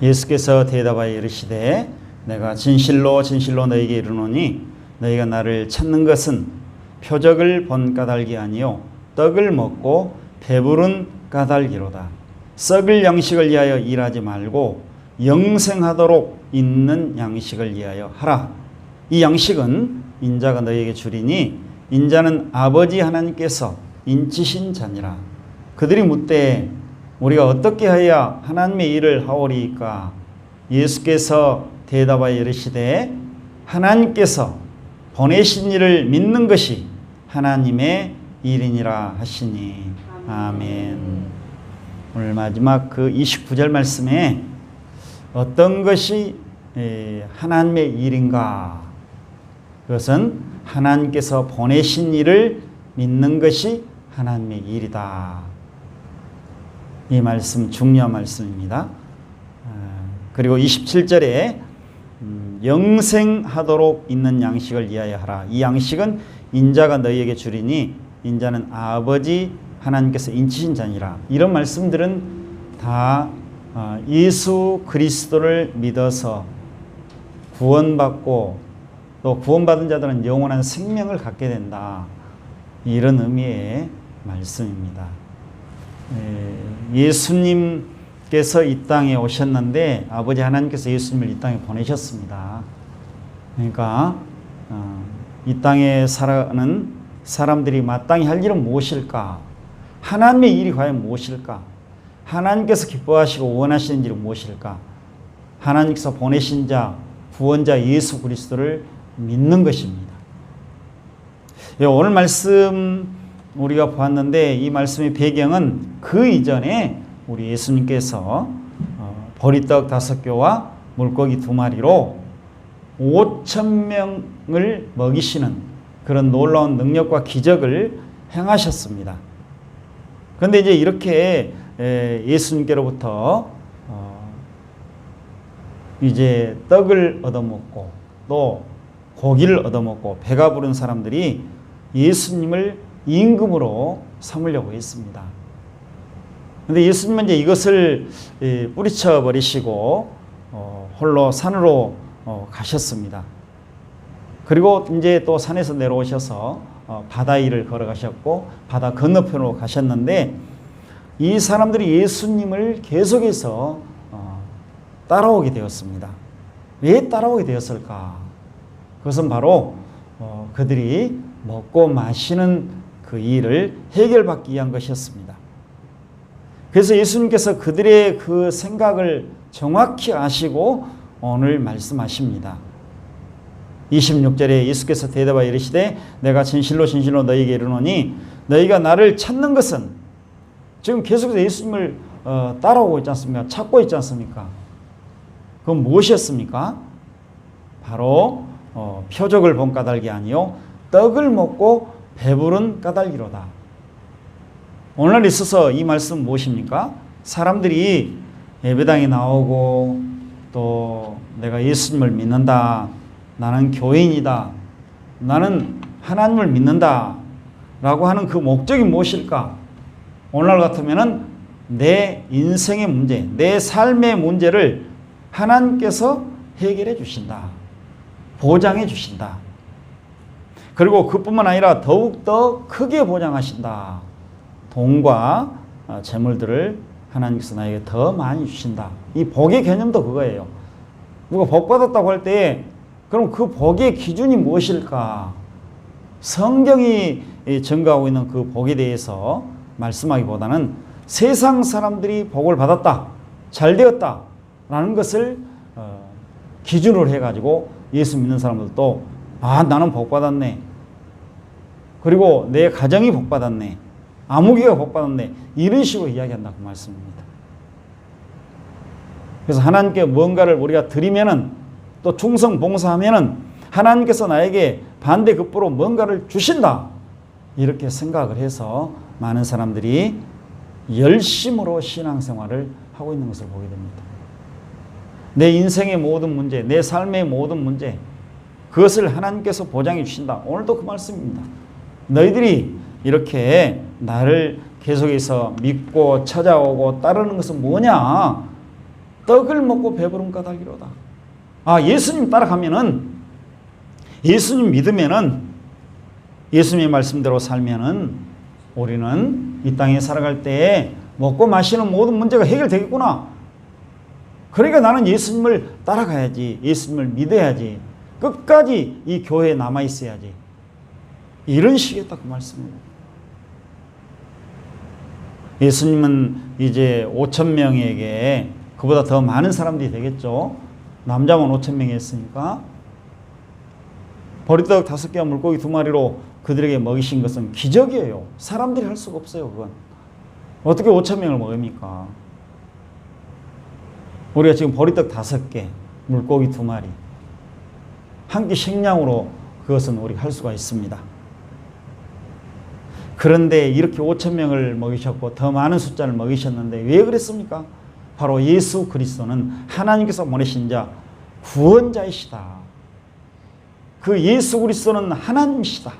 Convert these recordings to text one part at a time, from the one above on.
예수께서 대답하여 이르시되 내가 진실로 진실로 너희에게 이르노니 너희가 나를 찾는 것은 표적을 본 까닭이 아니요 떡을 먹고 배부른 까닭이로다. 썩을 양식을 위하여 일하지 말고 영생하도록 있는 양식을 위하여 하라. 이 양식은 인자가 너희에게 주리니 인자는 아버지 하나님께서 인치신 자니라. 그들이 묻되 우리가 어떻게 하여야 하나님의 일을 하오리까? 예수께서 대답하여 이르시되 하나님께서 보내신 이를 믿는 것이 하나님의 일이니라 하시니. 아멘. 오늘 마지막 그 29절 말씀에 어떤 것이 하나님의 일인가? 그것은 하나님께서 보내신 이를 믿는 것이 하나님의 일이다. 이 말씀 중요한 말씀입니다. 그리고 27절에 영생하도록 있는 양식을 위하여 하라. 이 양식은 인자가 너희에게 주리니 인자는 아버지 하나님께서 인치신 자니라. 이런 말씀들은 다 예수 그리스도를 믿어서 구원받고 또 구원받은 자들은 영원한 생명을 갖게 된다. 이런 의미의 말씀입니다. 예수님께서 이 땅에 오셨는데 아버지 하나님께서 예수님을 이 땅에 보내셨습니다. 그러니까 이 땅에 살아가는 사람들이 마땅히 할 일은 무엇일까? 하나님의 일이 과연 무엇일까? 하나님께서 기뻐하시고 원하시는 일이 무엇일까? 하나님께서 보내신 자, 구원자 예수 그리스도를 믿는 것입니다. 오늘 말씀 우리가 보았는데 이 말씀의 배경은 그 이전에 우리 예수님께서 보리떡 5개와 물고기 2마리로 5,000명을 먹이시는 그런 놀라운 능력과 기적을 행하셨습니다. 그런데 이제 이렇게 예수님께로부터 이제 떡을 얻어먹고 또 고기를 얻어먹고 배가 부른 사람들이 예수님을 임금으로 삼으려고 했습니다. 그런데 예수님은 이제 이것을 뿌리쳐 버리시고 홀로 산으로 가셨습니다. 그리고 이제 또 산에서 내려오셔서 바다 위를 걸어가셨고 바다 건너편으로 가셨는데 이 사람들이 예수님을 계속해서 따라오게 되었습니다. 왜 따라오게 되었을까? 그것은 바로 그들이 먹고 마시는 그 일을 해결받기 위한 것이었습니다. 그래서 예수님께서 그들의 그 생각을 정확히 아시고 오늘 말씀하십니다. 26절에 예수께서 대답하여 이르시되 내가 진실로 진실로 너희에게 이르노니 너희가 나를 찾는 것은 지금 계속해서 예수님을 따라오고 있지 않습니까? 찾고 있지 않습니까? 그건 무엇이었습니까? 바로 표적을 본 까닭이 아니요 떡을 먹고 배부른 까닭이로다. 오늘 있어서 이 말씀 무엇입니까? 사람들이 예배당에 나오고 또 내가 예수님을 믿는다, 나는 교인이다, 나는 하나님을 믿는다 라고 하는 그 목적이 무엇일까? 오늘 같으면은 내 인생의 문제, 내 삶의 문제를 하나님께서 해결해 주신다, 보장해 주신다. 그리고 그뿐만 아니라 더욱더 크게 보장하신다. 돈과 재물들을 하나님께서 나에게 더 많이 주신다. 이 복의 개념도 그거예요. 누가 복 받았다고 할 때 그럼 그 복의 기준이 무엇일까? 성경이 증거하고 있는 그 복에 대해서 말씀하기보다는 세상 사람들이 복을 받았다, 잘 되었다 라는 것을 기준으로 해가지고 예수 믿는 사람들도 나는 복 받았네, 그리고 내 가정이 복 받았네, 아무개가 복 받았네, 이런 식으로 이야기한다고 말씀입니다. 그래서 하나님께 뭔가를 우리가 드리면은 또 충성 봉사하면은 하나님께서 나에게 반대급부로 뭔가를 주신다, 이렇게 생각을 해서 많은 사람들이 열심으로 신앙생활을 하고 있는 것을 보게 됩니다. 내 인생의 모든 문제, 내 삶의 모든 문제, 그것을 하나님께서 보장해 주신다. 오늘도 그 말씀입니다. 너희들이 이렇게 나를 계속해서 믿고 찾아오고 따르는 것은 뭐냐? 떡을 먹고 배부름 까닭이로다. 아, 예수님 따라가면은, 예수님 믿으면은, 예수님의 말씀대로 살면은 우리는 이 땅에 살아갈 때에 먹고 마시는 모든 문제가 해결되겠구나. 그러니까 나는 예수님을 따라가야지. 예수님을 믿어야지. 끝까지 이 교회에 남아있어야지. 이런 식이었다 그 말씀입니다. 예수님은 이제 5,000명에게 그보다 더 많은 사람들이 되겠죠. 남자만 5,000명이 했으니까 보리떡 5개와 물고기 2마리로 그들에게 먹이신 것은 기적이에요. 사람들이 할 수가 없어요. 그건 어떻게 5,000명을 먹입니까? 우리가 지금 보리떡 5개, 물고기 2마리 한 끼 식량으로 그것은 우리가 할 수가 있습니다. 그런데 이렇게 5,000명을 먹이셨고 더 많은 숫자를 먹이셨는데 왜 그랬습니까? 바로 예수 그리스도는 하나님께서 보내신 자 구원자이시다. 그 예수 그리스도는 하나님이시다.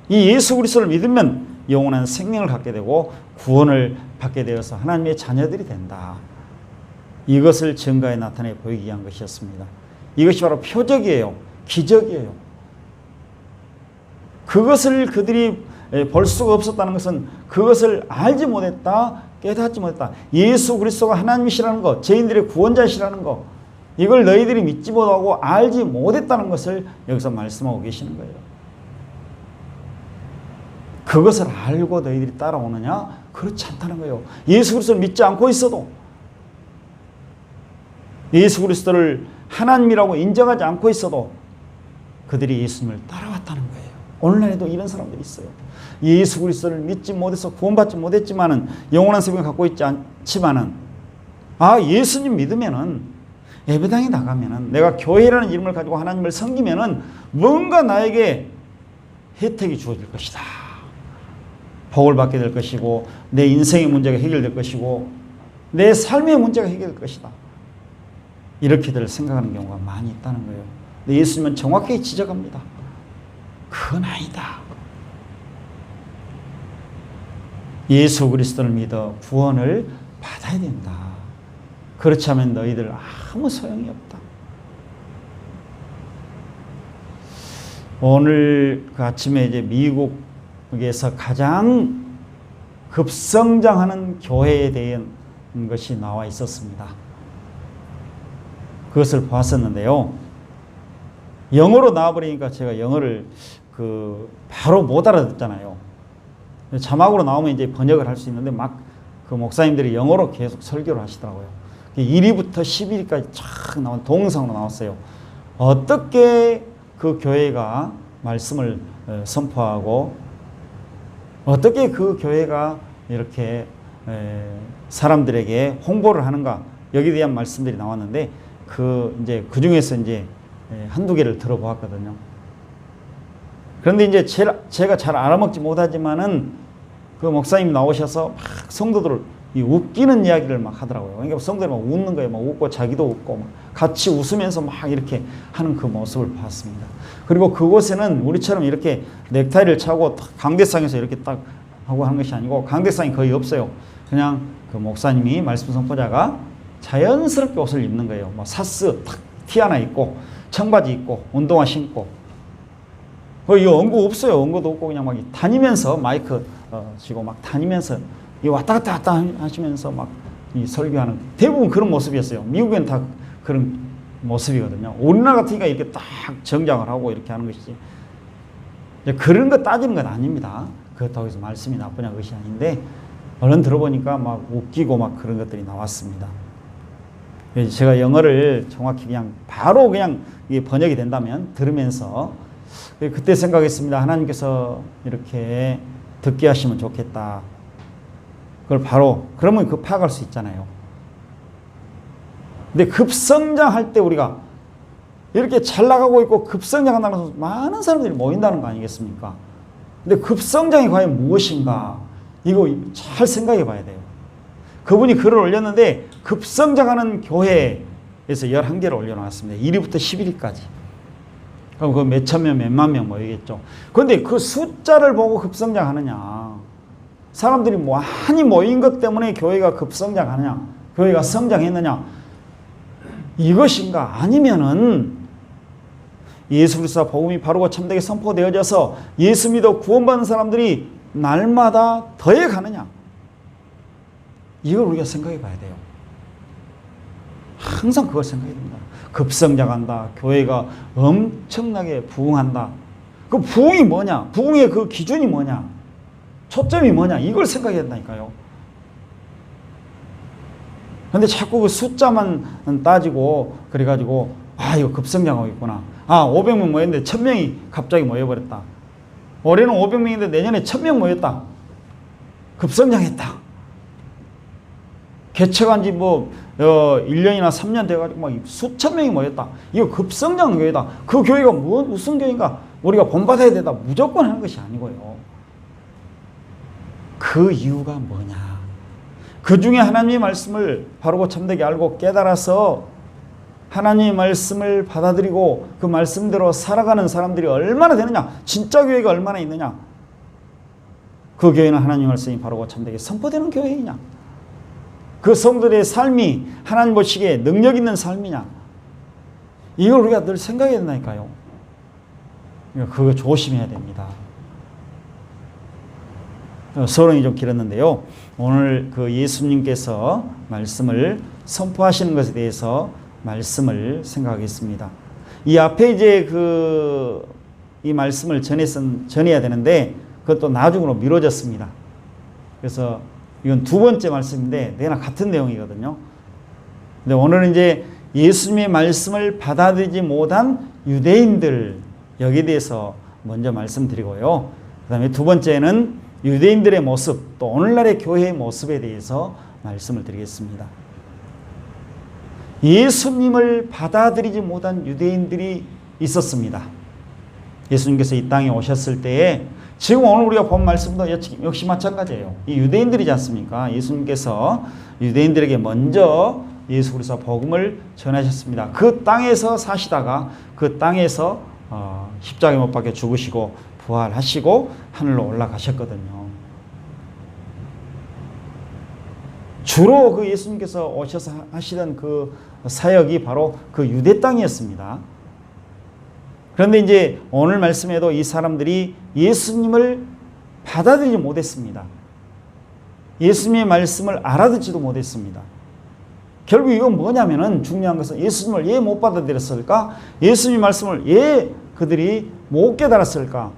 이 예수 그리스도를 믿으면 영원한 생명을 갖게 되고 구원을 받게 되어서 하나님의 자녀들이 된다. 이것을 증거에 나타내 보이기 위한 것이었습니다. 이것이 바로 표적이에요. 기적이에요. 그것을 그들이 볼 수가 없었다는 것은 그것을 알지 못했다, 깨닫지 못했다. 예수 그리스도가 하나님이시라는 것, 죄인들의 구원자이시라는 것, 이걸 너희들이 믿지 못하고 알지 못했다는 것을 여기서 말씀하고 계시는 거예요. 그것을 알고 너희들이 따라오느냐? 그렇지 않다는 거예요. 예수 그리스도를 믿지 않고 있어도, 예수 그리스도를 하나님이라고 인정하지 않고 있어도 그들이 예수님을 따라왔다는 거예요. 오늘날에도 이런 사람들이 있어요. 예수 그리스도를 믿지 못해서 구원받지 못했지만은 영원한 생명을 갖고 있지 않지만은 예수님 믿으면은 예배당에 나가면은 내가 교회라는 이름을 가지고 하나님을 섬기면은 뭔가 나에게 혜택이 주어질 것이다. 복을 받게 될 것이고 내 인생의 문제가 해결될 것이고 내 삶의 문제가 해결될 것이다. 이렇게들 생각하는 경우가 많이 있다는 거예요. 근데 예수님은 정확하게 지적합니다. 그건 아니다. 예수 그리스도를 믿어 구원을 받아야 된다. 그렇지 않으면 너희들 아무 소용이 없다. 오늘 그 아침에 이제 미국에서 가장 급성장하는 교회에 대한 것이 나와 있었습니다. 그것을 봤었는데요. 영어로 나와버리니까 제가 영어를 바로 못 알아듣잖아요. 자막으로 나오면 이제 번역을 할 수 있는데 막 그 목사님들이 영어로 계속 설교를 하시더라고요. 1위부터 11위까지 쫙 나온 동영상으로 나왔어요. 어떻게 그 교회가 말씀을 선포하고 어떻게 그 교회가 이렇게 사람들에게 홍보를 하는가 여기에 대한 말씀들이 나왔는데 그 중에서 이제 한두 개를 들어보았거든요. 그런데 이제 제가 잘 알아먹지 못하지만은 그 목사님 나오셔서 막 성도들을 웃기는 이야기를 막 하더라고요. 그러니까 성도들이 막 웃는 거예요. 막 웃고 자기도 웃고 막 같이 웃으면서 막 이렇게 하는 그 모습을 봤습니다. 그리고 그곳에는 우리처럼 이렇게 넥타이를 차고 강대상에서 이렇게 딱 하고 하는 것이 아니고 강대상이 거의 없어요. 그냥 그 목사님이 말씀 선포자가 자연스럽게 옷을 입는 거예요. 뭐 사스 탁 티 하나 입고 청바지 입고 운동화 신고 이거 언구 없어요. 언구도 없고 그냥 막 다니면서 마이크 쥐고 막 다니면서 왔다 갔다 하시면서 막 설교하는 대부분 그런 모습이었어요. 미국엔 다 그런 모습이거든요. 우리나라 같으니까 이렇게 딱 정장을 하고 이렇게 하는 것이지 그런 거 따지는 건 아닙니다. 그렇다고 해서 말씀이 나쁘냐 그것이 아닌데 얼른 들어보니까 막 웃기고 막 그런 것들이 나왔습니다. 제가 영어를 정확히 그냥 바로 그냥 이게 번역이 된다면 들으면서 그때 생각했습니다. 하나님께서 이렇게 듣게 하시면 좋겠다. 그걸 바로 그러면 그 파악할 수 있잖아요. 근데 급성장할 때 우리가 이렇게 잘 나가고 있고 급성장한다는 것은 많은 사람들이 모인다는 거 아니겠습니까? 근데 급성장이 과연 무엇인가? 이거 잘 생각해 봐야 돼요. 그분이 글을 올렸는데 급성장하는 교회에서 11개를 올려놨습니다. 1위부터 11위까지. 그럼 그 몇천 명, 몇만 명 모이겠죠. 그런데 그 숫자를 보고 급성장하느냐. 사람들이 많이 모인 것 때문에 교회가 급성장하느냐. 교회가 성장했느냐. 이것인가? 아니면은 예수 그리스도 복음이 바르고 참되게 선포되어져서 예수 믿어 구원받는 사람들이 날마다 더해 가느냐? 이걸 우리가 생각해 봐야 돼요. 항상 그걸 생각해야 됩니다. 급성장한다. 교회가 엄청나게 부흥한다. 그 부흥이 뭐냐? 부흥의 그 기준이 뭐냐? 초점이 뭐냐? 이걸 생각해야 된다니까요. 근데 자꾸 그 숫자만 따지고 그래가지고 이거 급성장하고 있구나. 500명 모였는데 1000명이 갑자기 모여버렸다. 올해는 500명인데 내년에 1000명 모였다. 급성장했다. 개척한 지 1년이나 3년 돼가지고 막 수천 명이 모였다. 이거 급성장 교회다. 그 교회가 무슨 교회인가? 우리가 본받아야 된다. 무조건 하는 것이 아니고요. 그 이유가 뭐냐? 그 중에 하나님의 말씀을 바르고 참되게 알고 깨달아서 하나님의 말씀을 받아들이고 그 말씀대로 살아가는 사람들이 얼마나 되느냐? 진짜 교회가 얼마나 있느냐? 그 교회는 하나님의 말씀이 바르고 참되게 선포되는 교회이냐? 그 성도들의 삶이 하나님 보시기에 능력 있는 삶이냐? 이걸 우리가 늘 생각해야 된다니까요. 그거 조심해야 됩니다. 서론이 좀 길었는데요. 오늘 그 예수님께서 말씀을 선포하시는 것에 대해서 말씀을 생각하겠습니다. 이 앞에 이제 이 말씀을 전해야 되는데 그것도 나중으로 미뤄졌습니다. 그래서 이건 두 번째 말씀인데 내나 같은 내용이거든요. 근데 오늘은 이제 예수님의 말씀을 받아들이지 못한 유대인들 여기에 대해서 먼저 말씀드리고요. 그 다음에 두 번째는 유대인들의 모습, 또 오늘날의 교회의 모습에 대해서 말씀을 드리겠습니다. 예수님을 받아들이지 못한 유대인들이 있었습니다. 예수님께서 이 땅에 오셨을 때에 지금 오늘 우리가 본 말씀도 역시 마찬가지예요. 이 유대인들이지 않습니까? 예수님께서 유대인들에게 먼저 예수 그리스도 복음을 전하셨습니다. 그 땅에서 사시다가 그 땅에서 십자가에 못 박혀 죽으시고 부활하시고 하늘로 올라가셨거든요. 주로 그 예수님께서 오셔서 하시던 그 사역이 바로 그 유대 땅이었습니다. 그런데 이제 오늘 말씀에도 이 사람들이 예수님을 받아들이지 못했습니다. 예수님의 말씀을 알아듣지도 못했습니다. 결국 이건 뭐냐면은 중요한 것은 예수님을 왜 못 받아들였을까? 예수님의 말씀을 왜 그들이 못 깨달았을까?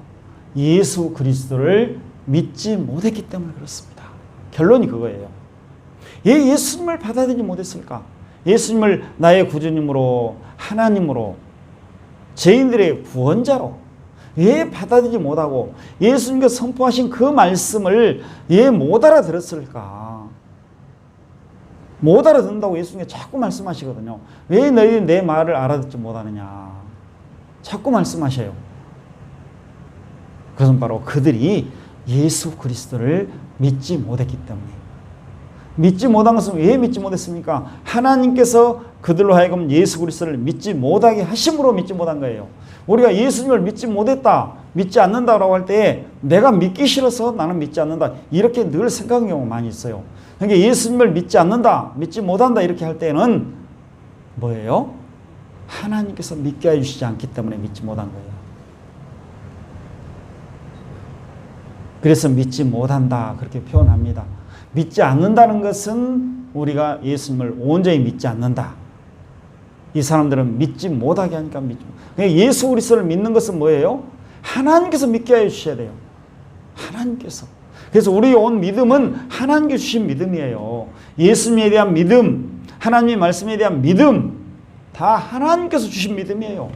예수 그리스도를 믿지 못했기 때문에 그렇습니다. 결론이 그거예요. 왜 예수님을 받아들이지 못했을까? 예수님을 나의 구주님으로 하나님으로 죄인들의 구원자로 왜 받아들이지 못하고 예수님께서 선포하신 그 말씀을 왜 못 알아들었을까? 못 알아듣는다고 예수님께서 자꾸 말씀하시거든요. 왜 너희들이 내 말을 알아듣지 못하느냐? 자꾸 말씀하셔요. 그것은 바로 그들이 예수 그리스도를 믿지 못했기 때문에. 믿지 못한 것은 왜 믿지 못했습니까? 하나님께서 그들로 하여금 예수 그리스도를 믿지 못하게 하심으로 믿지 못한 거예요. 우리가 예수님을 믿지 못했다, 믿지 않는다라고 할 때 내가 믿기 싫어서 나는 믿지 않는다 이렇게 늘 생각하는 경우가 많이 있어요. 그러니까 예수님을 믿지 않는다, 믿지 못한다 이렇게 할 때는 뭐예요? 하나님께서 믿게 해주시지 않기 때문에 믿지 못한 거예요. 그래서 믿지 못한다 그렇게 표현합니다. 믿지 않는다는 것은 우리가 예수님을 온전히 믿지 않는다. 이 사람들은 믿지 못하게 하니까 믿지 못한다. 예수 그리스도를 믿는 것은 뭐예요? 하나님께서 믿게 해주셔야 돼요. 하나님께서. 그래서 우리 온 믿음은 하나님께 주신 믿음이에요. 예수님에 대한 믿음, 하나님의 말씀에 대한 믿음 다 하나님께서 주신 믿음이에요.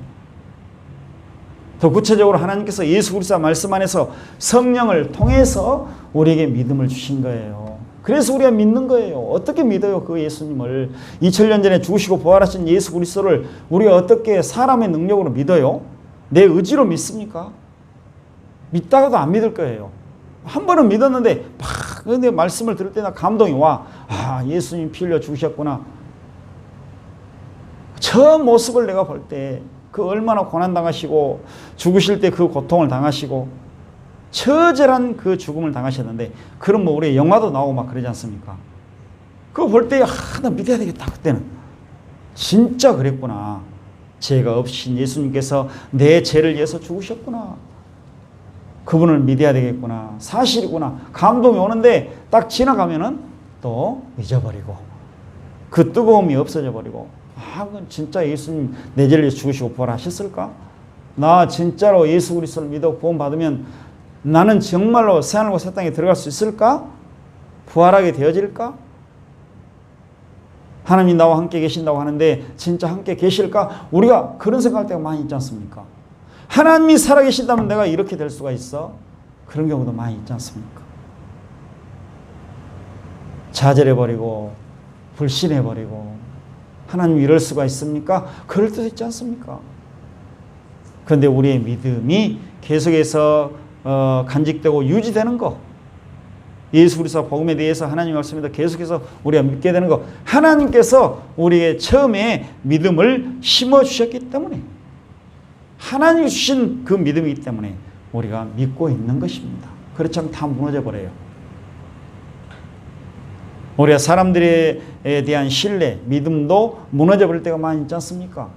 더 구체적으로 하나님께서 예수 그리스도 말씀 안에서 성령을 통해서 우리에게 믿음을 주신 거예요. 그래서 우리가 믿는 거예요. 어떻게 믿어요? 그 예수님을 2000년 전에 죽으시고 부활하신 예수 그리스도를 우리가 어떻게 사람의 능력으로 믿어요? 내 의지로 믿습니까? 믿다가도 안 믿을 거예요. 한 번은 믿었는데 근데 말씀을 들을 때나 감동이 와. 예수님 피 흘려 죽으셨구나. 저 모습을 내가 볼 때 그 얼마나 고난당하시고 죽으실 때 그 고통을 당하시고 처절한 그 죽음을 당하셨는데 그럼 뭐 우리 영화도 나오고 막 그러지 않습니까? 그거 볼 때 나 믿어야 되겠다 그때는. 진짜 그랬구나. 죄가 없으신 예수님께서 내 죄를 위해서 죽으셨구나. 그분을 믿어야 되겠구나. 사실이구나. 감동이 오는데 딱 지나가면은 또 잊어버리고 그 뜨거움이 없어져 버리고, 그건 진짜 예수님 내 죄를 위해서 죽으시고 부활하셨을까? 나 진짜로 예수 그리스도를 믿어 구원 받으면 나는 정말로 새하늘과 새 땅에 들어갈 수 있을까? 부활하게 되어질까? 하나님이 나와 함께 계신다고 하는데 진짜 함께 계실까? 우리가 그런 생각할 때가 많이 있지 않습니까? 하나님이 살아계신다면 내가 이렇게 될 수가 있어? 그런 경우도 많이 있지 않습니까? 좌절해버리고 불신해버리고 하나님 이럴 수가 있습니까? 그럴 때도 있지 않습니까? 그런데 우리의 믿음이 계속해서 간직되고 유지되는 거, 예수 그리스도 복음에 대해서 하나님 말씀에도 계속해서 우리가 믿게 되는 거, 하나님께서 우리의 처음에 믿음을 심어주셨기 때문에, 하나님이 주신 그 믿음이기 때문에 우리가 믿고 있는 것입니다. 그렇지 않으면 다 무너져 버려요. 우리가 사람들에 대한 신뢰, 믿음도 무너져 버릴 때가 많이 있지 않습니까?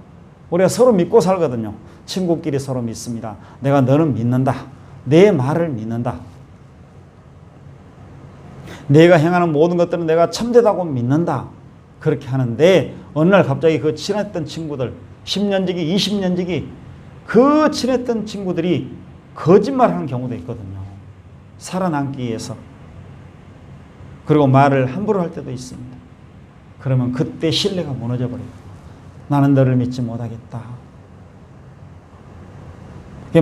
우리가 서로 믿고 살거든요. 친구끼리 서로 믿습니다. 내가 너는 믿는다. 내 말을 믿는다. 내가 행하는 모든 것들은 내가 참되다고 믿는다. 그렇게 하는데 어느 날 갑자기 그 친했던 친구들, 10년지기, 20년지기 그 친했던 친구들이 거짓말하는 경우도 있거든요. 살아남기 위해서. 그리고 말을 함부로 할 때도 있습니다. 그러면 그때 신뢰가 무너져 버려요. 나는 너를 믿지 못하겠다.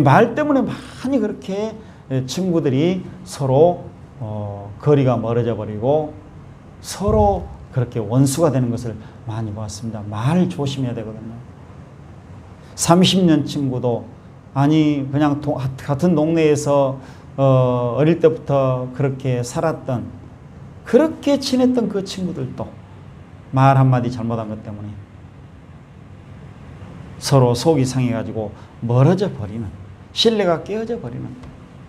말 때문에 많이 그렇게 친구들이 서로 거리가 멀어져 버리고 서로 그렇게 원수가 되는 것을 많이 보았습니다. 말 조심해야 되거든요. 30년 친구도 아니 그냥 같은 동네에서 어릴 때부터 그렇게 살았던, 그렇게 친했던 그 친구들도 말 한마디 잘못한 것 때문에 서로 속이 상해가지고 멀어져 버리는, 신뢰가 깨어져 버리는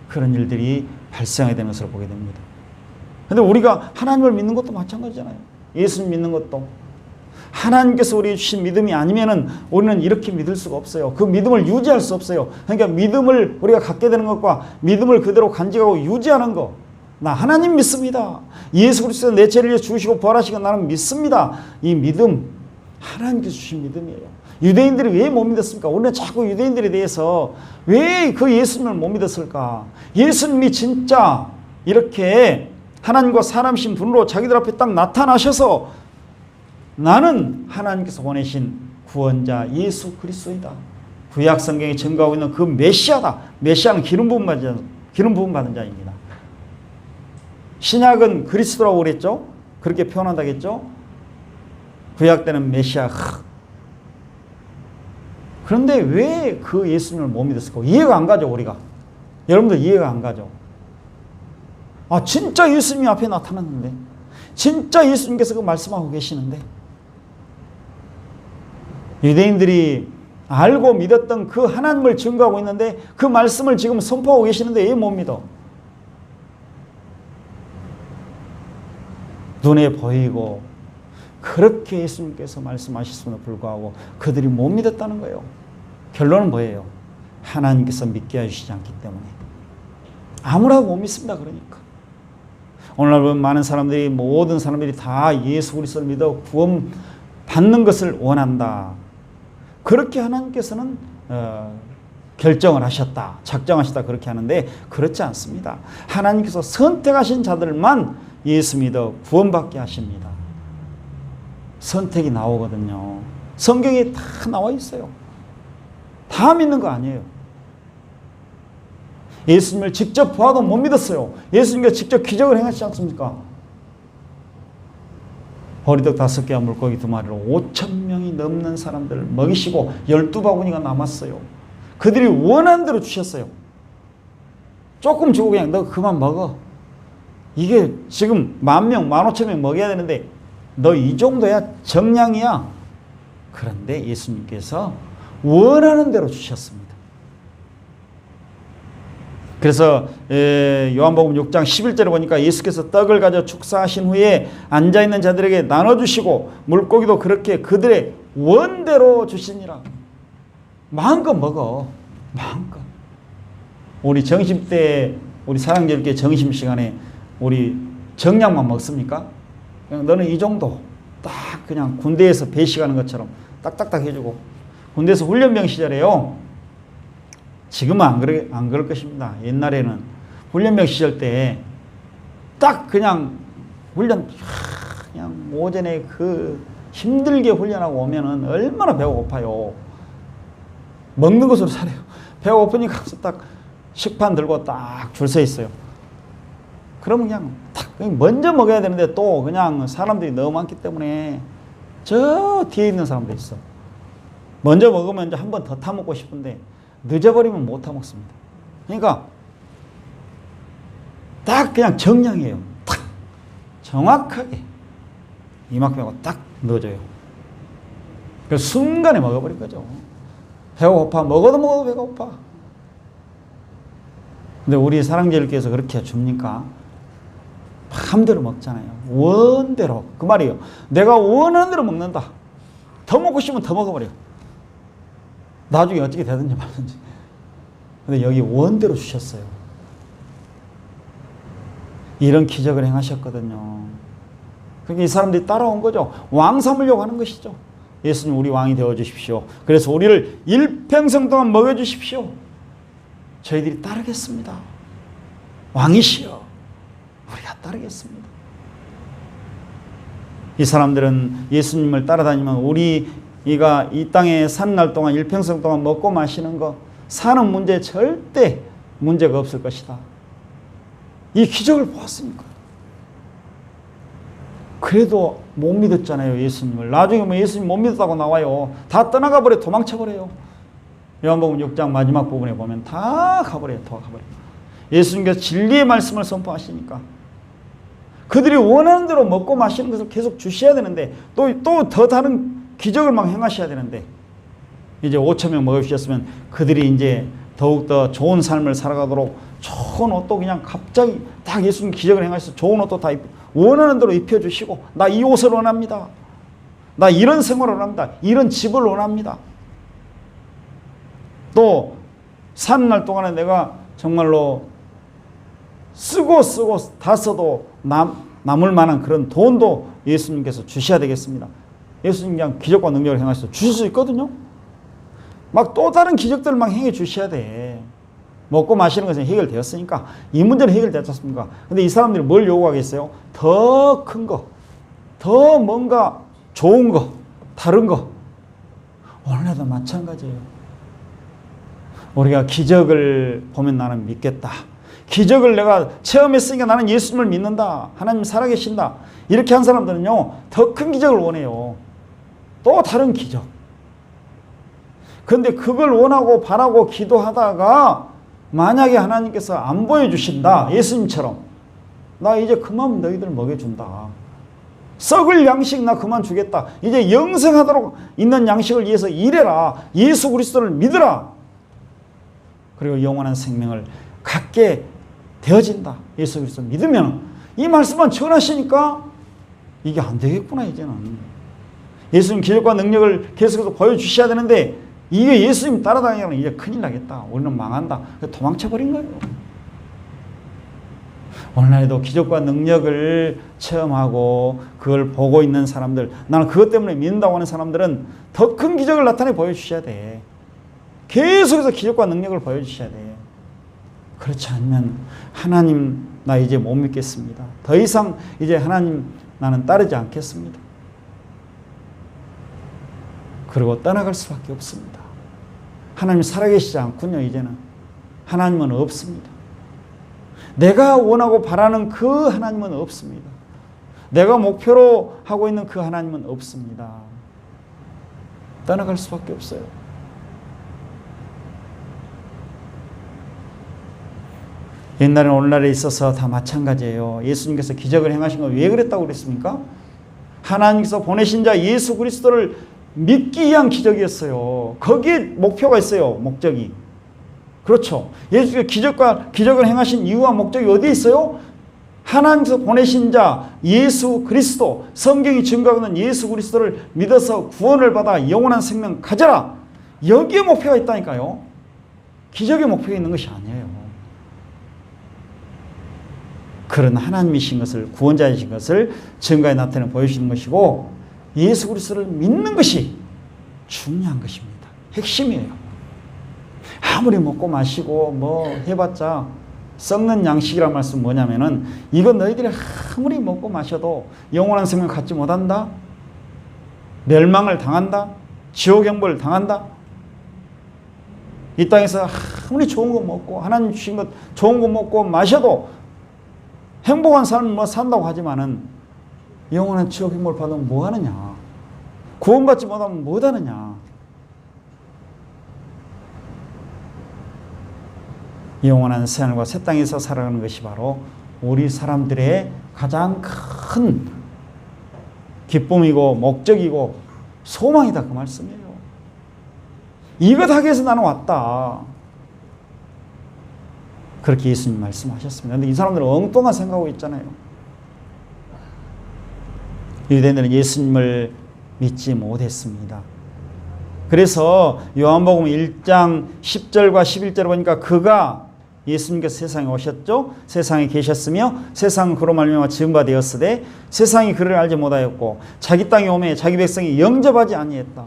그런 일들이 발생하게 되는 것을 보게 됩니다. 그런데 우리가 하나님을 믿는 것도 마찬가지잖아요. 예수님 믿는 것도 하나님께서 우리에게 주신 믿음이 아니면은 우리는 이렇게 믿을 수가 없어요. 그 믿음을 유지할 수 없어요. 그러니까 믿음을 우리가 갖게 되는 것과 믿음을 그대로 간직하고 유지하는 것, 나 하나님 믿습니다. 예수 그리스도 내 죄를 위해 죽으시고 부활하시고 나는 믿습니다. 이 믿음 하나님께서 주신 믿음이에요. 유대인들이 왜 못 믿었습니까? 우리는 자꾸 유대인들에 대해서 왜 그 예수님을 못 믿었을까? 예수님이 진짜 이렇게 하나님과 사람이신 분으로 자기들 앞에 딱 나타나셔서 나는 하나님께서 보내신 구원자 예수 그리스도이다. 구약 성경에 증거하고 있는 그 메시아다. 메시아는 기름 부음 받은 자입니다. 신약은 그리스도라고 그랬죠? 그렇게 표현한다겠죠? 구약 때는 메시아. 그런데 왜 그 예수님을 못 믿었을까? 이해가 안 가죠, 우리가. 여러분들 이해가 안 가죠? 아, 진짜 예수님이 앞에 나타났는데, 진짜 예수님께서 그 말씀하고 계시는데, 유대인들이 알고 믿었던 그 하나님을 증거하고 있는데 그 말씀을 지금 선포하고 계시는데 왜 못 믿어? 눈에 보이고 그렇게 예수님께서 말씀하셨음에도 불구하고 그들이 못 믿었다는 거예요. 결론은 뭐예요? 하나님께서 믿게 해주시지 않기 때문에. 아무라고 못 믿습니다. 그러니까 오늘날 많은 사람들이, 모든 사람들이 다 예수 그리스도를 믿어 구원 받는 것을 원한다. 그렇게 하나님께서는 결정을 하셨다, 작정하셨다 그렇게 하는데 그렇지 않습니다. 하나님께서 선택하신 자들만 예수 믿어 구원받게 하십니다. 선택이 나오거든요. 성경에 다 나와 있어요. 다 믿는 거 아니에요. 예수님을 직접 보아도 못 믿었어요. 예수님께서 직접 기적을 행하시지 않습니까? 보리떡 5개와 물고기 2마리로 5,000명이 넘는 사람들을 먹이시고 12바구니가 남았어요. 그들이 원하는 대로 주셨어요. 조금 주고 그냥 너 그만 먹어. 이게 지금 10,000명, 15,000명 먹여야 되는데 너 이 정도야 정량이야. 그런데 예수님께서 원하는 대로 주셨습니다. 그래서 요한복음 6장 11절에 보니까 예수께서 떡을 가져 축사하신 후에 앉아있는 자들에게 나눠주시고 물고기도 그렇게 그들의 원대로 주시니라. 마음껏 먹어. 마음껏. 우리 점심때 우리 사랑제일교회 점심시간에 우리 정량만 먹습니까? 그냥 너는 이 정도 딱 그냥 군대에서 배식하는 것처럼 딱딱딱 해주고, 군대에서 훈련병 시절에요, 지금은 안 그럴 것입니다. 옛날에는 훈련병 시절 때 딱 그냥 훈련 그냥 오전에 그 힘들게 훈련하고 오면은 얼마나 배가 고파요. 먹는 것으로 살아요. 배가 고프니까 딱 식판 들고 딱 줄 서 있어요. 그러면 그냥 딱 먼저 먹어야 되는데 또 그냥 사람들이 너무 많기 때문에 저 뒤에 있는 사람도 있어. 먼저 먹으면 이제 한 번 더 타먹고 싶은데 늦어버리면 못 타먹습니다. 그러니까 딱 그냥 정량이에요. 딱 정확하게 이만큼 하고 딱 넣어줘요. 그 순간에 먹어버린 거죠. 배가 고파. 먹어도 배가 고파. 근데 우리 사랑제일교회에서 그렇게 줍니까? 마음대로 먹잖아요. 원대로. 그 말이에요. 내가 원하는 대로 먹는다. 더 먹고 싶으면 더 먹어버려. 나중에 어떻게 되든지 말든지. 근데 여기 원대로 주셨어요. 이런 기적을 행하셨거든요. 그러니까 이 사람들이 따라온 거죠. 왕 삼으려고 하는 것이죠. 예수님, 우리 왕이 되어주십시오. 그래서 우리를 일평생 동안 먹여주십시오. 저희들이 따르겠습니다. 왕이시여, 우리가 따르겠습니다. 이 사람들은 예수님을 따라다니면 우리가 이 땅에 사는 날 동안 일평생 동안 먹고 마시는 거, 사는 문제에 절대 문제가 없을 것이다. 이 기적을 보았으니까. 그래도 못 믿었잖아요, 예수님을. 나중에 뭐 예수님 못 믿었다고 나와요. 다 떠나가 버려, 도망쳐 버려요. 요한복음 6장 마지막 부분에 보면 다 가버려요. 다 가버려요. 예수님께서 진리의 말씀을 선포하시니까 그들이 원하는 대로 먹고 마시는 것을 계속 주셔야 되는데, 또 더 다른 기적을 막 행하셔야 되는데, 이제 5,000명 먹여주셨으면 그들이 이제 더욱더 좋은 삶을 살아가도록 좋은 옷도 그냥 갑자기 딱 예수님 기적을 행하셔서 좋은 옷도 다 원하는 대로 입혀주시고, 나 이 옷을 원합니다. 나 이런 생활을 원합니다. 이런 집을 원합니다. 또 사는 날 동안에 내가 정말로 쓰고 다 써도 남을 만한 그런 돈도 예수님께서 주셔야 되겠습니다. 예수님 그냥 기적과 능력을 행하셔서 주실 수 있거든요. 막 또 다른 기적들을 막 행해 주셔야 돼. 먹고 마시는 것은 해결되었으니까 이 문제는 해결되지 않습니까? 근데 이 사람들이 뭘 요구하겠어요? 더 큰 거, 더 뭔가 좋은 거, 다른 거. 오늘도 마찬가지예요. 우리가 기적을 보면 나는 믿겠다. 기적을 내가 체험했으니까 나는 예수님을 믿는다. 하나님 살아계신다. 이렇게 한 사람들은요, 더 큰 기적을 원해요. 또 다른 기적. 그런데 그걸 원하고 바라고 기도하다가 만약에 하나님께서 안 보여주신다, 예수님처럼, 나 이제 그만 너희들 먹여준다. 썩을 양식 나 그만 주겠다. 이제 영생하도록 있는 양식을 위해서 일해라. 예수 그리스도를 믿으라. 그리고 영원한 생명을 갖게 되어진다. 예수 그리스도 믿으면, 이 말씀만 전하시니까 이게 안 되겠구나. 이제는 예수님 기적과 능력을 계속해서 보여주셔야 되는데, 이게 예수님 따라다니면 이제 큰일 나겠다. 우리는 망한다. 도망쳐버린 거예요. 오늘날에도 기적과 능력을 체험하고 그걸 보고 있는 사람들, 나는 그것 때문에 믿는다고 하는 사람들은 더 큰 기적을 나타내 보여주셔야 돼. 계속해서 기적과 능력을 보여주셔야 돼. 그렇지 않으면 하나님, 나 이제 못 믿겠습니다. 더 이상 이제 하나님 나는 따르지 않겠습니다. 그리고 떠나갈 수밖에 없습니다. 하나님 살아계시지 않군요. 이제는 하나님은 없습니다. 내가 원하고 바라는 그 하나님은 없습니다. 내가 목표로 하고 있는 그 하나님은 없습니다. 떠나갈 수밖에 없어요. 옛날에는 오늘날에 있어서 다 마찬가지예요. 예수님께서 기적을 행하신 건 왜 그랬다고 그랬습니까? 하나님께서 보내신 자 예수 그리스도를 믿기 위한 기적이었어요. 거기에 목표가 있어요. 목적이. 그렇죠. 예수께서 기적을 행하신 이유와 목적이 어디에 있어요? 하나님께서 보내신 자 예수 그리스도, 성경이 증거하는 예수 그리스도를 믿어서 구원을 받아 영원한 생명 가져라. 여기에 목표가 있다니까요. 기적의 목표가 있는 것이 아니에요. 그런 하나님이신 것을, 구원자이신 것을 증거에 나타내 보여주시는 것이고, 예수 그리스도를 믿는 것이 중요한 것입니다. 핵심이에요. 아무리 먹고 마시고 뭐 해봤자 썩는 양식이란 말씀 뭐냐면은, 이건 너희들이 아무리 먹고 마셔도 영원한 생명 갖지 못한다, 멸망을 당한다, 지옥 형벌을 당한다. 이 땅에서 아무리 좋은 거 먹고 하나님 주신 것 좋은 거 먹고 마셔도 행복한 삶을 뭐 산다고 하지만은 영원한 지옥 형벌 받으면 뭐 하느냐, 구원받지 못하면 뭐 하느냐. 영원한 새하늘과 새 땅에서 살아가는 것이 바로 우리 사람들의 가장 큰 기쁨이고 목적이고 소망이다, 그 말씀이에요. 이것 하기 위해서 나는 왔다, 그렇게 예수님 말씀하셨습니다. 그런데 이 사람들은 엉뚱한 생각하고 있잖아요. 유대인들은 예수님을 믿지 못했습니다. 그래서 요한복음 1장 10절과 11절을 보니까 그가, 예수님께서 세상에 오셨죠. 세상에 계셨으며 세상은 그로 말미암아 지은 바 되었으되 세상이 그를 알지 못하였고 자기 땅에 오매 자기 백성이 영접하지 아니했다.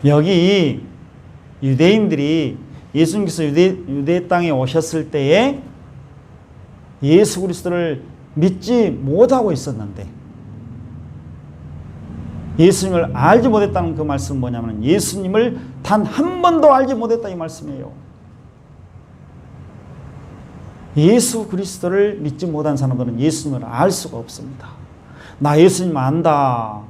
여기 유대인들이 예수님께서 유대 땅에 오셨을 때에 예수 그리스도를 믿지 못하고 있었는데, 예수님을 알지 못했다는 그 말씀은 뭐냐면 예수님을 단 한 번도 알지 못했다, 이 말씀이에요. 예수 그리스도를 믿지 못한 사람들은 예수님을 알 수가 없습니다. 나 예수님 안다,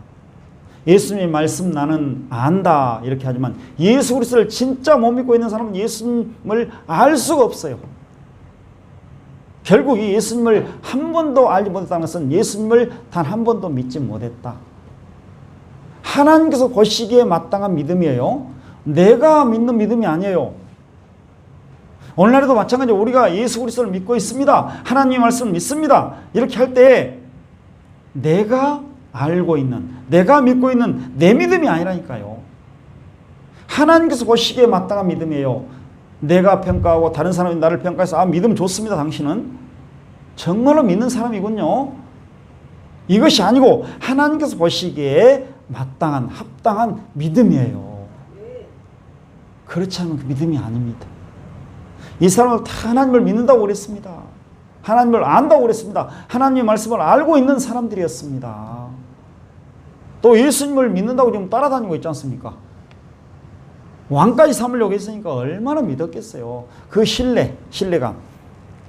예수님의 말씀 나는 안다, 이렇게 하지만 예수 그리스도를 진짜 못 믿고 있는 사람은 예수님을 알 수가 없어요. 결국 이 예수님을 한 번도 알지 못했다는 것은 예수님을 단 한 번도 믿지 못했다. 하나님께서 보시기에 마땅한 믿음이에요. 내가 믿는 믿음이 아니에요. 오늘날에도 마찬가지로 우리가 예수 그리스도를 믿고 있습니다, 하나님의 말씀을 믿습니다, 이렇게 할 때 내가 알고 있는, 내가 믿고 있는 내 믿음이 아니라니까요. 하나님께서 보시기에 마땅한 믿음이에요. 내가 평가하고 다른 사람이 나를 평가해서 아, 믿음 좋습니다, 당신은 정말로 믿는 사람이군요, 이것이 아니고 하나님께서 보시기에 마땅한, 합당한 믿음이에요. 그렇지 않으면 그 믿음이 아닙니다. 이 사람은 다 하나님을 믿는다고 그랬습니다. 하나님을 안다고 그랬습니다. 하나님의 말씀을 알고 있는 사람들이었습니다. 또 예수님을 믿는다고 지금 따라다니고 있지 않습니까? 왕까지 삼으려고 했으니까 얼마나 믿었겠어요. 그 신뢰감.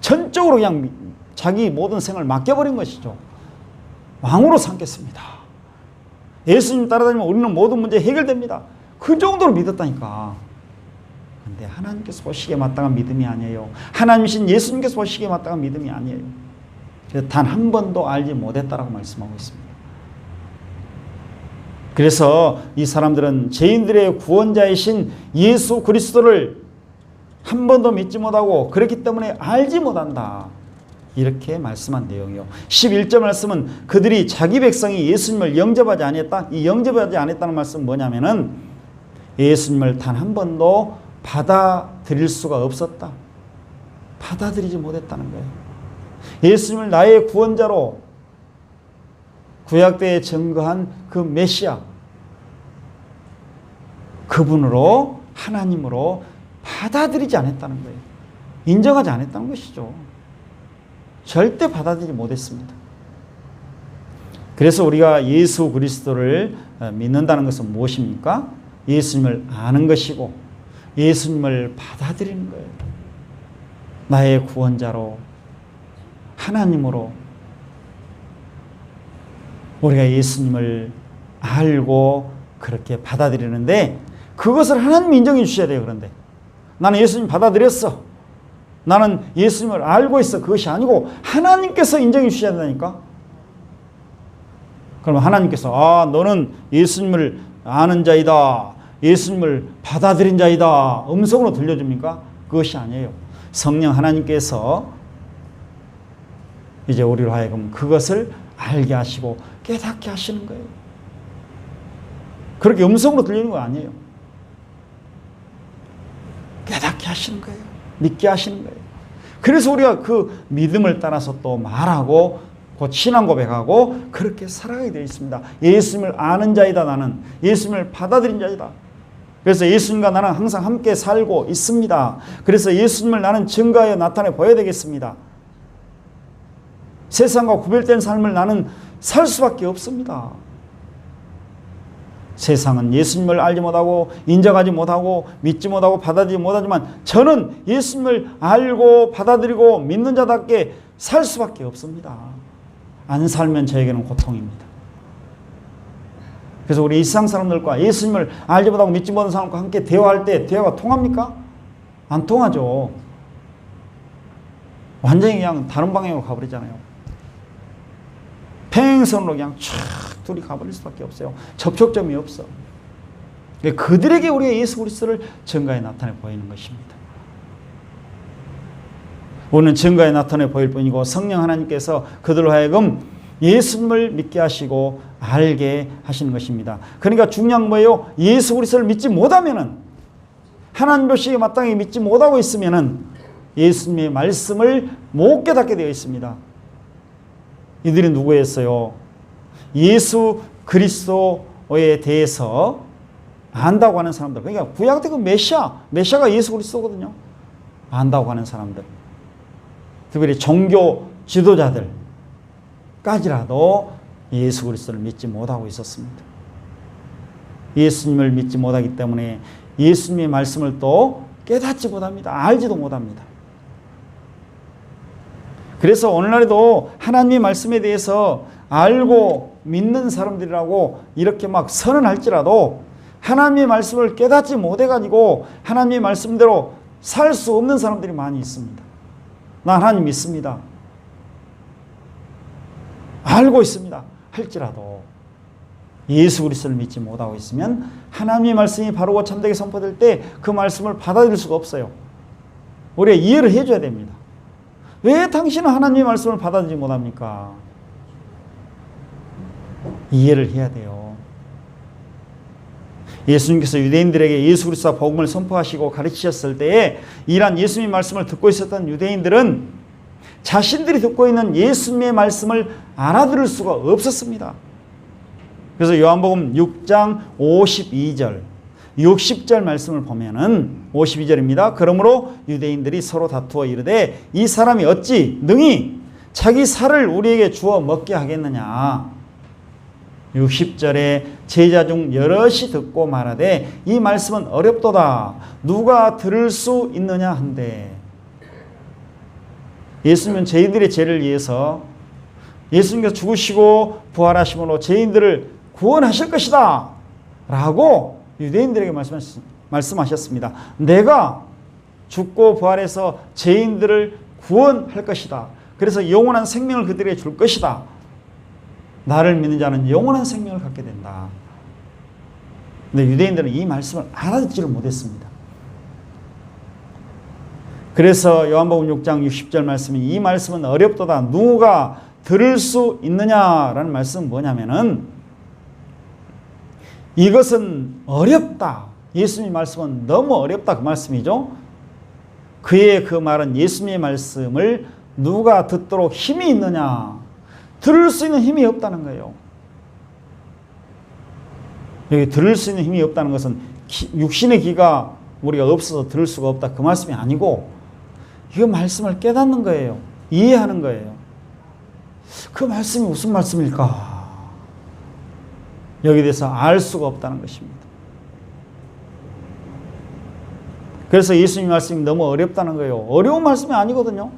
전적으로 그냥 자기 모든 생을 맡겨버린 것이죠. 왕으로 삼겠습니다. 예수님 따라다니면 우리는 모든 문제 해결됩니다. 그 정도로 믿었다니까. 그런데 하나님께서 보시기에 마땅한 믿음이 아니에요. 하나님이신 예수님께서 보시기에 마땅한 믿음이 아니에요. 그래서 단 한 번도 알지 못했다라고 말씀하고 있습니다. 그래서 이 사람들은 죄인들의 구원자이신 예수 그리스도를 한 번도 믿지 못하고 그렇기 때문에 알지 못한다, 이렇게 말씀한 내용이요. 11절 말씀은 그들이 자기 백성이 예수님을 영접하지 않았다. 이 영접하지 않았다는 말씀은 뭐냐면은 예수님을 단 한 번도 받아들일 수가 없었다, 받아들이지 못했다는 거예요. 예수님을 나의 구원자로 구약때에 증거한 그 메시아, 그분으로, 하나님으로 받아들이지 않았다는 거예요. 인정하지 않았다는 것이죠. 절대 받아들이지 못했습니다. 그래서 우리가 예수 그리스도를 믿는다는 것은 무엇입니까? 예수님을 아는 것이고 예수님을 받아들이는 거예요. 나의 구원자로, 하나님으로 우리가 예수님을 알고 그렇게 받아들이는데, 그것을 하나님이 인정해 주셔야 돼요. 그런데 나는 예수님 받아들였어, 나는 예수님을 알고 있어, 그것이 아니고 하나님께서 인정해 주셔야 된다니까. 그러면 하나님께서 아, 너는 예수님을 아는 자이다, 예수님을 받아들인 자이다, 음성으로 들려줍니까? 그것이 아니에요. 성령 하나님께서 이제 우리로 하여금 그것을 알게 하시고 깨닫게 하시는 거예요. 그렇게 음성으로 들리는 거 아니에요. 깨닫게 하시는 거예요. 믿게 하시는 거예요. 그래서 우리가 그 믿음을 따라서 또 말하고 곧 신앙 고백하고 그렇게 살아가게 되어 있습니다. 예수님을 아는 자이다 나는. 예수님을 받아들인 자이다. 그래서 예수님과 나는 항상 함께 살고 있습니다. 그래서 예수님을 나는 증거하여 나타내 보여야 되겠습니다. 세상과 구별된 삶을 나는 살 수밖에 없습니다. 세상은 예수님을 알지 못하고 인정하지 못하고 믿지 못하고 받아들이지 못하지만 저는 예수님을 알고 받아들이고 믿는 자답게 살 수밖에 없습니다. 안 살면 저에게는 고통입니다. 그래서 우리 일상 사람들과 예수님을 알지 못하고 믿지 못하는 사람과 함께 대화할 때 대화가 통합니까? 안 통하죠. 완전히 그냥 다른 방향으로 가버리잖아요. 평행선으로 그냥 촥 둘이 가버릴 수밖에 없어요. 접촉점이 없어. 그들에게 우리가 예수 그리스도를 증거에 나타내 보이는 것입니다. 우리는 증거에 나타내 보일 뿐이고 성령 하나님께서 그들로 하여금 예수님을 믿게 하시고 알게 하시는 것입니다. 그러니까 중요한 뭐예요? 예수 그리스도를 믿지 못하면은 하나님 도시에 마땅히 믿지 못하고 있으면은 예수님의 말씀을 못 깨닫게 되어 있습니다. 이들이 누구였어요? 예수 그리스도에 대해서 안다고 하는 사람들. 그러니까 구약 때 그 메시아가 예수 그리스도거든요. 안다고 하는 사람들. 특별히 종교 지도자들까지라도 예수 그리스도를 믿지 못하고 있었습니다. 예수님을 믿지 못하기 때문에 예수님의 말씀을 또 깨닫지 못합니다. 알지도 못합니다. 그래서 오늘날에도 하나님의 말씀에 대해서 알고 믿는 사람들이라고 이렇게 막 선언할지라도 하나님의 말씀을 깨닫지 못해가지고 하나님의 말씀대로 살 수 없는 사람들이 많이 있습니다. 나 하나님 믿습니다. 알고 있습니다. 할지라도 예수 그리스도를 믿지 못하고 있으면 하나님의 말씀이 바르고 참되게 선포될 때 그 말씀을 받아들일 수가 없어요. 우리가 이해를 해줘야 됩니다. 왜 당신은 하나님의 말씀을 받아들이지 못합니까? 이해를 해야 돼요. 예수님께서 유대인들에게 예수 그리스도와 복음을 선포하시고 가르치셨을 때에 이러한 예수님의 말씀을 듣고 있었던 유대인들은 자신들이 듣고 있는 예수님의 말씀을 알아들을 수가 없었습니다. 그래서 요한복음 6장 52절 60절 말씀을 보면은 52절입니다. 그러므로 유대인들이 서로 다투어 이르되 이 사람이 어찌 능히 자기 살을 우리에게 주어 먹게 하겠느냐. 60절에 제자 중 여럿이 듣고 말하되 이 말씀은 어렵도다. 누가 들을 수 있느냐 한데. 예수님은 저희들의 죄를 위해서 예수님께서 죽으시고 부활하심으로 죄인들을 구원하실 것이다 라고 유대인들에게 말씀하셨습니다. 내가 죽고 부활해서 죄인들을 구원할 것이다. 그래서 영원한 생명을 그들에게 줄 것이다. 나를 믿는 자는 영원한 생명을 갖게 된다. 근데 유대인들은 이 말씀을 알아듣지를 못했습니다. 그래서 요한복음 6장 60절 말씀이 이 말씀은 어렵도다. 누가 들을 수 있느냐라는 말씀은 뭐냐면은 이것은 어렵다. 예수님의 말씀은 너무 어렵다. 그 말씀이죠. 그의 그 말은 예수님의 말씀을 누가 듣도록 힘이 있느냐. 들을 수 있는 힘이 없다는 거예요. 여기 들을 수 있는 힘이 없다는 것은 육신의 귀가 우리가 없어서 들을 수가 없다. 그 말씀이 아니고 이 말씀을 깨닫는 거예요. 이해하는 거예요. 그 말씀이 무슨 말씀일까? 여기에 대해서 알 수가 없다는 것입니다. 그래서 예수님 말씀이 너무 어렵다는 거예요. 어려운 말씀이 아니거든요.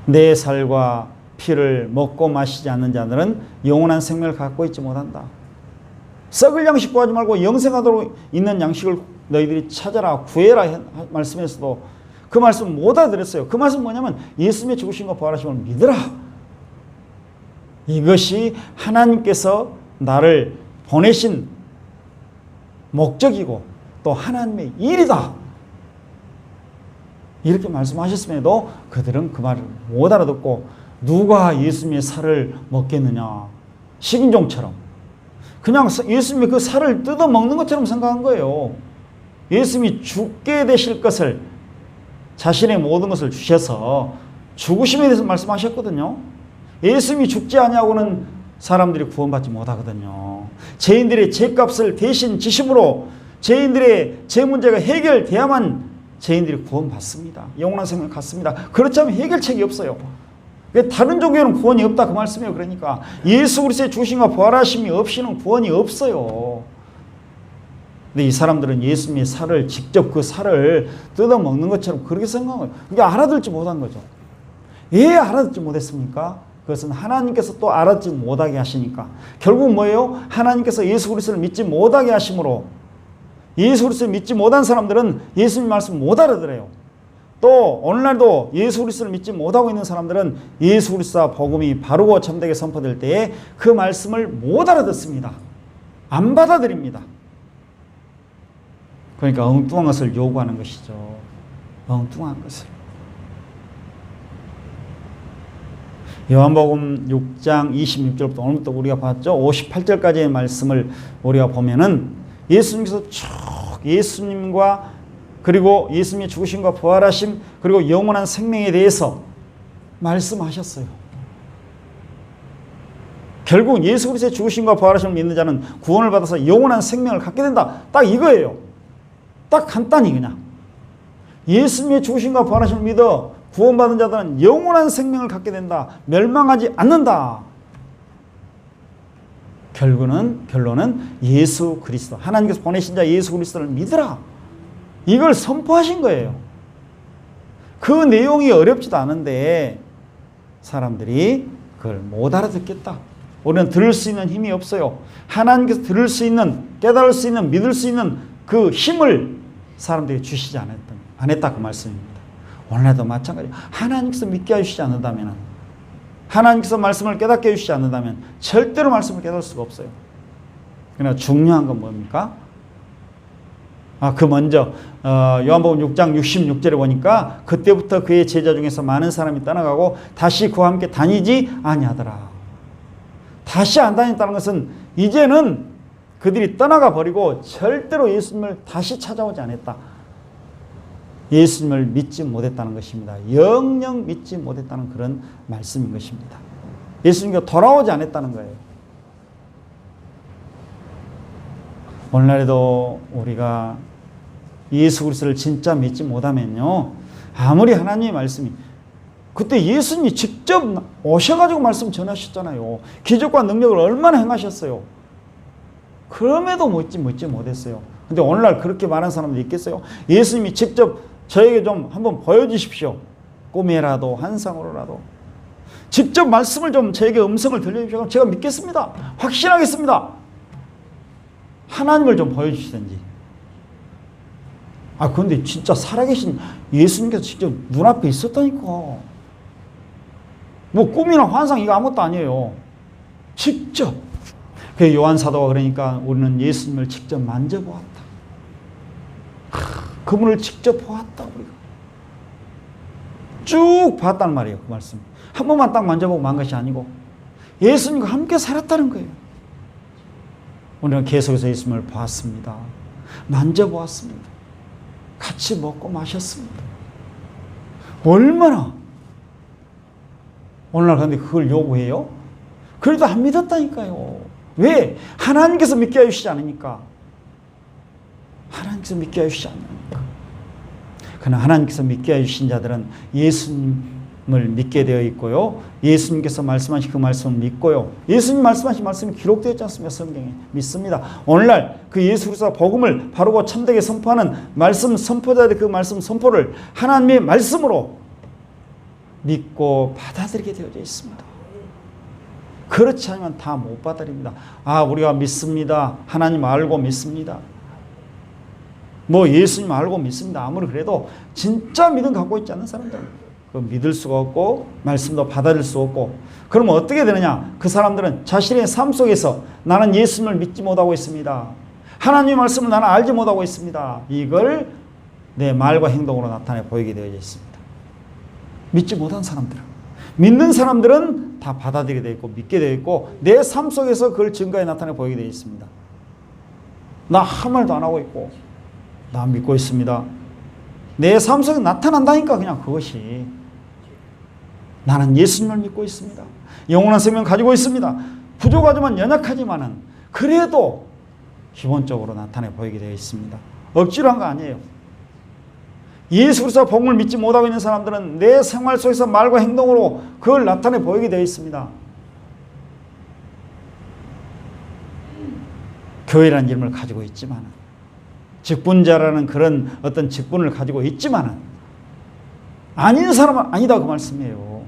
내 살과 피를 먹고 마시지 않는 자들은 영원한 생명을 갖고 있지 못한다. 썩을 양식 구하지 말고 영생하도록 있는 양식을 너희들이 찾아라 구해라 말씀에서도 그 말씀 못 알아들었어요. 그 말씀 뭐냐면 예수님의 죽으심과 부활하심을 믿으라. 이것이 하나님께서 나를 보내신 목적이고 또 하나님의 일이다. 이렇게 말씀하셨음에도 그들은 그 말을 못 알아듣고 누가 예수님의 살을 먹겠느냐. 식인종처럼. 그냥 예수님이 그 살을 뜯어 먹는 것처럼 생각한 거예요. 예수님이 죽게 되실 것을, 자신의 모든 것을 주셔서 죽으심에 대해서 말씀하셨거든요. 예수님이 죽지 아니하고는 사람들이 구원받지 못하거든요. 죄인들의 죄값을 대신 지심으로 죄인들의 죄 문제가 해결돼야만 죄인들이 구원받습니다. 영원한 생명 갖습니다. 그렇지 않으면 해결책이 없어요. 다른 종교는 구원이 없다 그 말씀이에요. 그러니까 예수 그리스도의 죽으심과 부활하심이 없이는 구원이 없어요. 근데 이 사람들은 예수님의 살을 직접 그 살을 뜯어 먹는 것처럼 그렇게 생각해요. 그게 알아듣지 못한 거죠. 왜 알아듣지 못했습니까? 그것은 하나님께서 또 알아듣지 못하게 하시니까. 결국 뭐예요? 하나님께서 예수 그리스도를 믿지 못하게 하심으로 예수 그리스도를 믿지 못한 사람들은 예수님 말씀 못 알아들어요. 또 오늘날도 예수 그리스도를 믿지 못하고 있는 사람들은 예수 그리스도와 복음이 바르고 참되게 선포될 때에 그 말씀을 못 알아듣습니다. 안 받아들입니다. 그러니까 엉뚱한 것을 요구하는 것이죠. 엉뚱한 것을. 요한복음 6장 26절부터 오늘부터 우리가 봤죠. 58절까지의 말씀을 우리가 보면은 예수님께서 쭉 예수님과 그리고 예수님의 죽으심과 부활하심 그리고 영원한 생명에 대해서 말씀하셨어요. 결국 예수 그리스도의 죽으심과 부활하심을 믿는 자는 구원을 받아서 영원한 생명을 갖게 된다. 딱 이거예요. 딱 간단히 그냥. 예수님의 죽으심과 부활하심을 믿어 구원받은 자들은 영원한 생명을 갖게 된다. 멸망하지 않는다. 결론은 예수 그리스도, 하나님께서 보내신 자 예수 그리스도를 믿으라. 이걸 선포하신 거예요. 그 내용이 어렵지도 않은데 사람들이 그걸 못 알아듣겠다. 우리는 들을 수 있는 힘이 없어요. 하나님께서 들을 수 있는, 깨달을 수 있는, 믿을 수 있는 그 힘을 사람들이 주시지 않았다 그 말씀입니다. 오늘날도 마찬가지예요. 하나님께서 믿게 해주시지 않는다면, 하나님께서 말씀을 깨닫게 해주시지 않는다면 절대로 말씀을 깨달을 수가 없어요. 그러나 중요한 건 뭡니까? 그 먼저 요한복음 6장 66절에 보니까 그때부터 그의 제자 중에서 많은 사람이 떠나가고 다시 그와 함께 다니지 아니하더라. 다시 안 다녔다는 것은 이제는 그들이 떠나가 버리고 절대로 예수님을 다시 찾아오지 않았다. 예수님을 믿지 못했다는 것입니다. 영영 믿지 못했다는 그런 말씀인 것입니다. 예수님께 돌아오지 않았다는 거예요. 오늘날에도 우리가 예수 그리스도를 진짜 믿지 못하면요, 아무리 하나님의 말씀이, 그때 예수님이 직접 오셔가지고 말씀 전하셨잖아요. 기적과 능력을 얼마나 행하셨어요. 그럼에도 믿지 못했어요. 근데 오늘날 그렇게 말하는 사람들 있겠어요? 예수님이 직접 저에게 좀 한번 보여주십시오. 꿈에라도 환상으로라도 직접 말씀을 좀 저에게 음성을 들려주십시오. 그럼 제가 믿겠습니다. 확신하겠습니다. 하나님을 좀 보여주시든지. 그런데 진짜 살아계신 예수님께서 직접 눈앞에 있었다니까. 뭐 꿈이나 환상 이거 아무것도 아니에요. 직접. 그 요한 사도가 그러니까 우리는 예수님을 직접 만져보았다. 그분을 직접 보았다. 우리가 쭉 봤단 말이에요. 그 말씀. 한 번만 딱 만져보고 만 것이 아니고 예수님과 함께 살았다는 거예요. 우리는 계속해서 예수님을 보았습니다. 만져보았습니다. 같이 먹고 마셨습니다. 얼마나 오늘날 그런데 그걸 요구해요? 그래도 안 믿었다니까요. 왜? 하나님께서 믿게 해주시지 않으니까. 하나님께서 믿게 해주시지 않으니까. 그러나 하나님께서 믿게 해주신 자들은 예수님을 믿게 되어 있고요. 예수님께서 말씀하신 그 말씀을 믿고요. 예수님 말씀하신 말씀이 기록되어 있지 않습니까? 성경에. 믿습니다. 오늘날 그 예수 그리스도와 복음을 바르고 참되게 선포하는 말씀 선포자들의 그 말씀 선포를 하나님의 말씀으로 믿고 받아들이게 되어져 있습니다. 그렇지 않으면 다 못 받아들입니다. 우리가 믿습니다. 하나님 알고 믿습니다. 뭐 예수님 알고 믿습니다. 아무리 그래도 진짜 믿음 갖고 있지 않은 사람들은 그 믿을 수가 없고 말씀도 받아들일 수 없고, 그러면 어떻게 되느냐? 그 사람들은 자신의 삶 속에서 나는 예수님을 믿지 못하고 있습니다. 하나님의 말씀을 나는 알지 못하고 있습니다. 이걸 내 말과 행동으로 나타내 보이게 되어 있습니다. 믿지 못한 사람들은, 믿는 사람들은 다 받아들이게 되어 있고 믿게 되어 있고 내 삶 속에서 그걸 증거에 나타내 보이게 되어 있습니다. 나 한 말도 안 하고 있고 나 믿고 있습니다. 내 삶 속에 나타난다니까. 그냥 그것이 나는 예수님을 믿고 있습니다. 영원한 생명 가지고 있습니다. 부족하지만 연약하지만은 그래도 기본적으로 나타내 보이게 되어 있습니다. 억지로 한 거 아니에요. 예수 그리스도의 복음을 믿지 못하고 있는 사람들은 내 생활 속에서 말과 행동으로 그걸 나타내 보이게 되어 있습니다. 교회라는 이름을 가지고 있지만, 직분자라는 그런 어떤 직분을 가지고 있지만 아닌 사람은 아니다, 그 말씀이에요.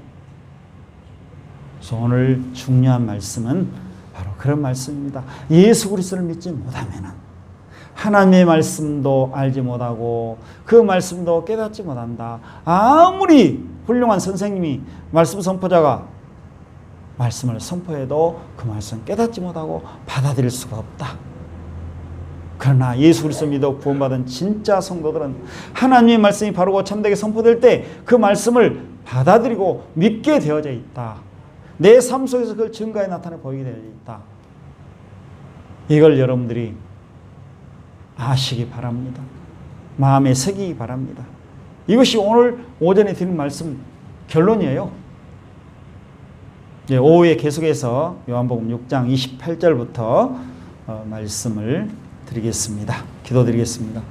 그래서 오늘 중요한 말씀은 바로 그런 말씀입니다. 예수 그리스도를 믿지 못하면 하나님의 말씀도 알지 못하고 그 말씀도 깨닫지 못한다. 아무리 훌륭한 선생님이, 말씀 선포자가 말씀을 선포해도 그 말씀 깨닫지 못하고 받아들일 수가 없다. 그러나 예수 그리스도 믿어 구원받은 진짜 성도들은 하나님의 말씀이 바르고 참되게 선포될 때 그 말씀을 받아들이고 믿게 되어져 있다. 내 삶 속에서 그걸 증거에 나타내 보이게 되어 있다. 이걸 여러분들이 아시기 바랍니다. 마음에 새기기 바랍니다. 이것이 오늘 오전에 드린 말씀 결론이에요. 오후에 계속해서 요한복음 6장 28절부터 말씀을 드리겠습니다. 기도드리겠습니다.